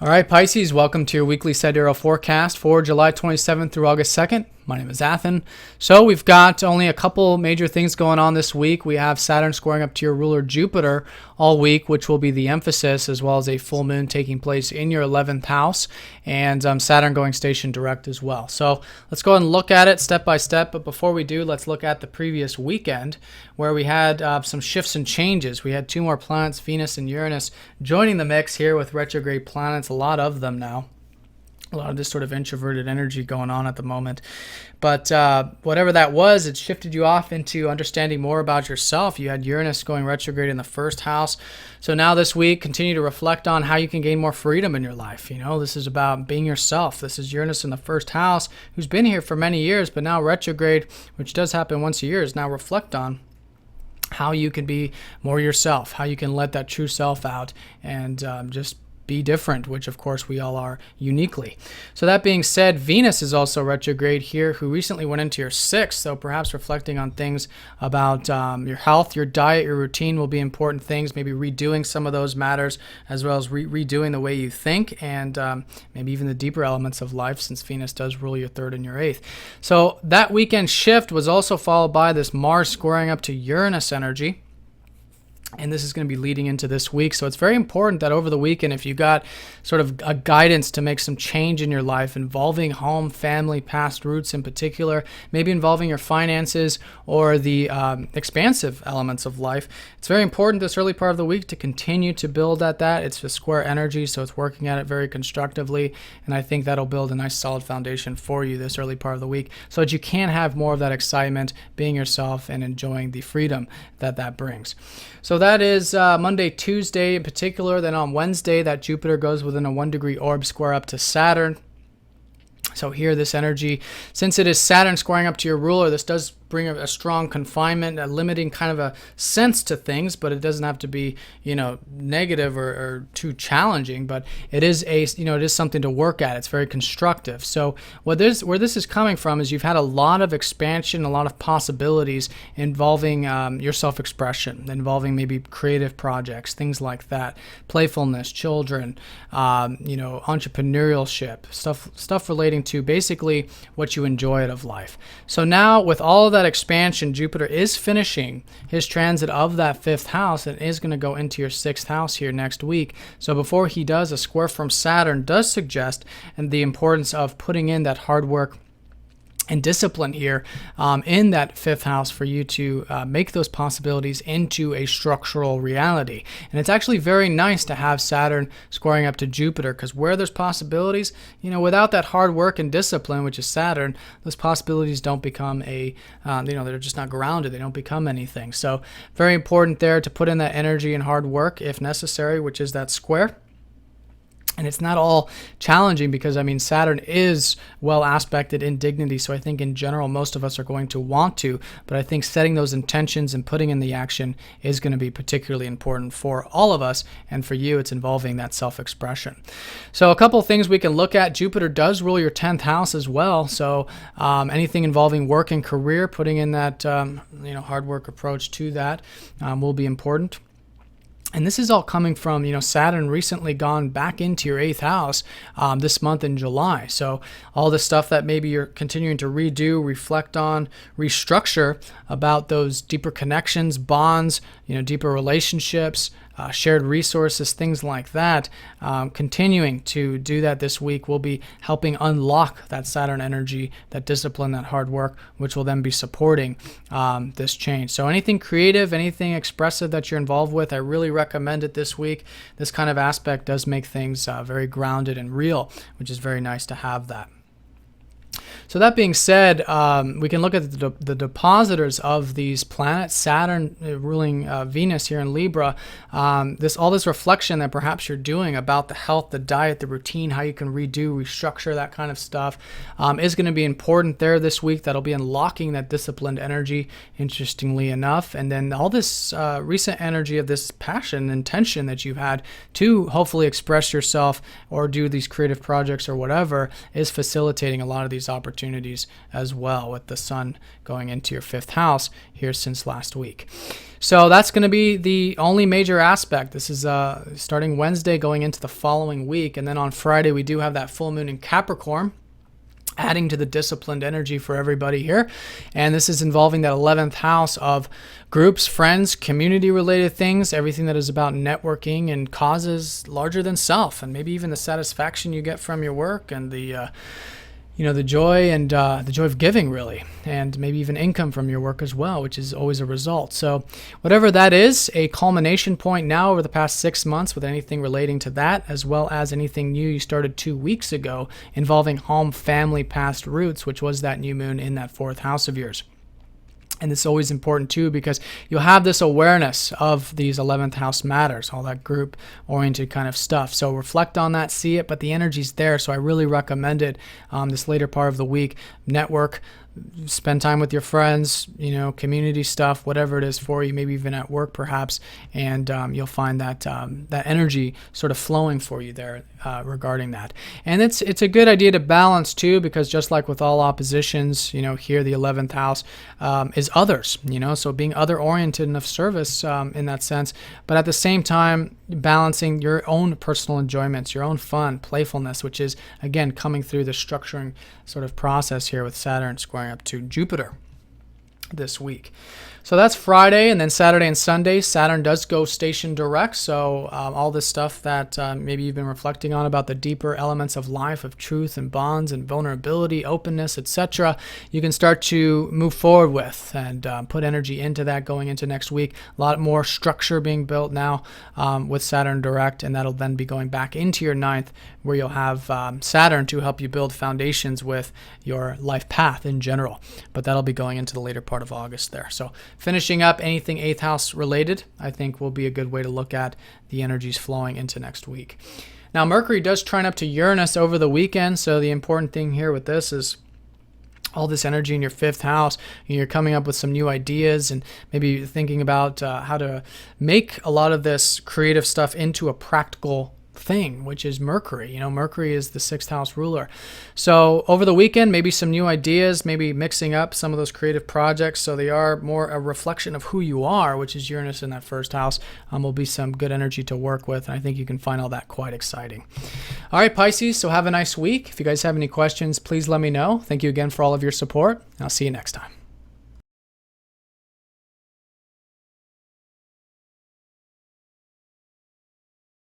All right, Pisces, welcome to your weekly sidereal forecast for July 27th through August 2nd. My name is Athen. So we've got only a couple major things going on this week. We have Saturn squaring up to your ruler Jupiter all week, which will be the emphasis, as well as a full moon taking place in your 11th house, and Saturn going station direct as well. So let's go ahead and look at it step by step. But before we do, let's look at the previous weekend where we had some shifts and changes. We had two more planets, Venus and Uranus, joining the mix here with retrograde planets, a lot of them now. A lot of this sort of introverted energy going on at the moment. But whatever that was, it shifted you off into understanding more about yourself. You had Uranus going retrograde in the first house. So now this week, continue to reflect on how you can gain more freedom in your life. You know, this is about being yourself. This is Uranus in the first house, who's been here for many years, but now retrograde, which does happen once a year, is now reflect on how you can be more yourself, how you can let that true self out and just be different, which of course we all are uniquely. So that being said, Venus is also retrograde here, who recently went into your sixth, so perhaps reflecting on things about your health, your diet, your routine will be important things, maybe redoing some of those matters, as well as redoing the way you think, and maybe even the deeper elements of life, since Venus does rule your third and your eighth. So that weekend shift was also followed by this Mars squaring up to Uranus energy. And this is going to be leading into this week. So it's very important that over the weekend, if you got sort of a guidance to make some change in your life involving home, family, past roots in particular, maybe involving your finances or the expansive elements of life, it's very important this early part of the week to continue to build at that. It's a square energy, so it's working at it very constructively. And I think that'll build a nice solid foundation for you this early part of the week so that you can have more of that excitement, being yourself and enjoying the freedom that that brings. So that is Monday, Tuesday in particular. Then on Wednesday, that Jupiter goes within a 1-degree orb square up to Saturn. So here, this energy, since it is Saturn squaring up to your ruler, this does bring a strong confinement, a limiting kind of a sense to things, but it doesn't have to be, negative or too challenging, but it is it is something to work at. It's very constructive. So where this is coming from is you've had a lot of expansion, a lot of possibilities involving your self-expression, involving maybe creative projects, things like that, playfulness, children, entrepreneurship, stuff relating to basically what you enjoy out of life. So now with all of that expansion, Jupiter is finishing his transit of that fifth house and is going to go into your sixth house here next week. So before he does, a square from Saturn does suggest and the importance of putting in that hard work and discipline here in that fifth house for you to make those possibilities into a structural reality. And it's actually very nice to have Saturn squaring up to Jupiter, because where there's possibilities, without that hard work and discipline, which is Saturn, those possibilities don't become they're just not grounded. They don't become anything. So very important there to put in that energy and hard work if necessary, which is that square. And it's not all challenging because, Saturn is well aspected in dignity. So I think in general, most of us are going to want to. But I think setting those intentions and putting in the action is going to be particularly important for all of us. And for you, it's involving that self-expression. So a couple of things we can look at. Jupiter does rule your 10th house as well. So anything involving work and career, putting in that hard work approach to that will be important. And this is all coming from, Saturn recently gone back into your 8th house this month in July. So all the stuff that maybe you're continuing to redo, reflect on, restructure about those deeper connections, bonds, deeper relationships, shared resources, things like that. Continuing to do that this week will be helping unlock that Saturn energy, that discipline, that hard work, which will then be supporting this change. So anything creative, anything expressive that you're involved with, I really recommend it this week. This kind of aspect does make things very grounded and real, which is very nice to have that. So that being said, we can look at the depositors of these planets. Saturn ruling Venus here in Libra. All this reflection that perhaps you're doing about the health, the diet, the routine, how you can redo, restructure, that kind of stuff is going to be important there this week. That'll be unlocking that disciplined energy, interestingly enough. And then all this recent energy of this passion and tension that you've had to hopefully express yourself or do these creative projects or whatever is facilitating a lot of these opportunities opportunities as well, with the sun going into your 5th house here since last week. So that's going to be the only major aspect. This is starting Wednesday going into the following week. And then on Friday, we do have that full moon in Capricorn, adding to the disciplined energy for everybody here. And this is involving that 11th house of groups, friends, community-related things, everything that is about networking and causes larger than self, and maybe even the satisfaction you get from your work and the joy and the joy of giving, really, and maybe even income from your work as well, which is always a result. So whatever that is, a culmination point now over the past 6 months with anything relating to that, as well as anything new you started 2 weeks ago involving home, family, past roots, which was that new moon in that 4th house of yours. And it's always important too, because you'll have this awareness of these 11th house matters, all that group oriented kind of stuff. So reflect on that, see it, but the energy's there. So I really recommend it this later part of the week. Network, spend time with your friends, community stuff, whatever it is for you, maybe even at work perhaps, and you'll find that that energy sort of flowing for you there regarding that. And it's a good idea to balance too, because just like with all oppositions, here the 11th house is others, so being other oriented and of service in that sense, but at the same time balancing your own personal enjoyments, your own fun, playfulness, which is again coming through the structuring sort of process here with Saturn squaring up to Jupiter this week. So that's Friday, and then Saturday and Sunday, Saturn does go station direct. So all this stuff that maybe you've been reflecting on about the deeper elements of life, of truth and bonds and vulnerability, openness, etc., you can start to move forward with and put energy into that going into next week. A lot more structure being built now with Saturn direct, and that'll then be going back into your 9th, where you'll have Saturn to help you build foundations with your life path in general. But that'll be going into the later part of August there. So finishing up anything 8th house related, I think will be a good way to look at the energies flowing into next week. Now, Mercury does trine up to Uranus over the weekend, so the important thing here with this is all this energy in your 5th house. You're coming up with some new ideas and maybe thinking about how to make a lot of this creative stuff into a practical thing, which is Mercury. Mercury is the 6th house ruler. So over the weekend, maybe some new ideas, maybe mixing up some of those creative projects so they are more a reflection of who you are, which is Uranus in that 1st house. Will be some good energy to work with, and I think you can find all that quite exciting. All right, Pisces, so have a nice week. If you guys have any questions, please let me know. Thank you again for all of your support. I'll see you next time.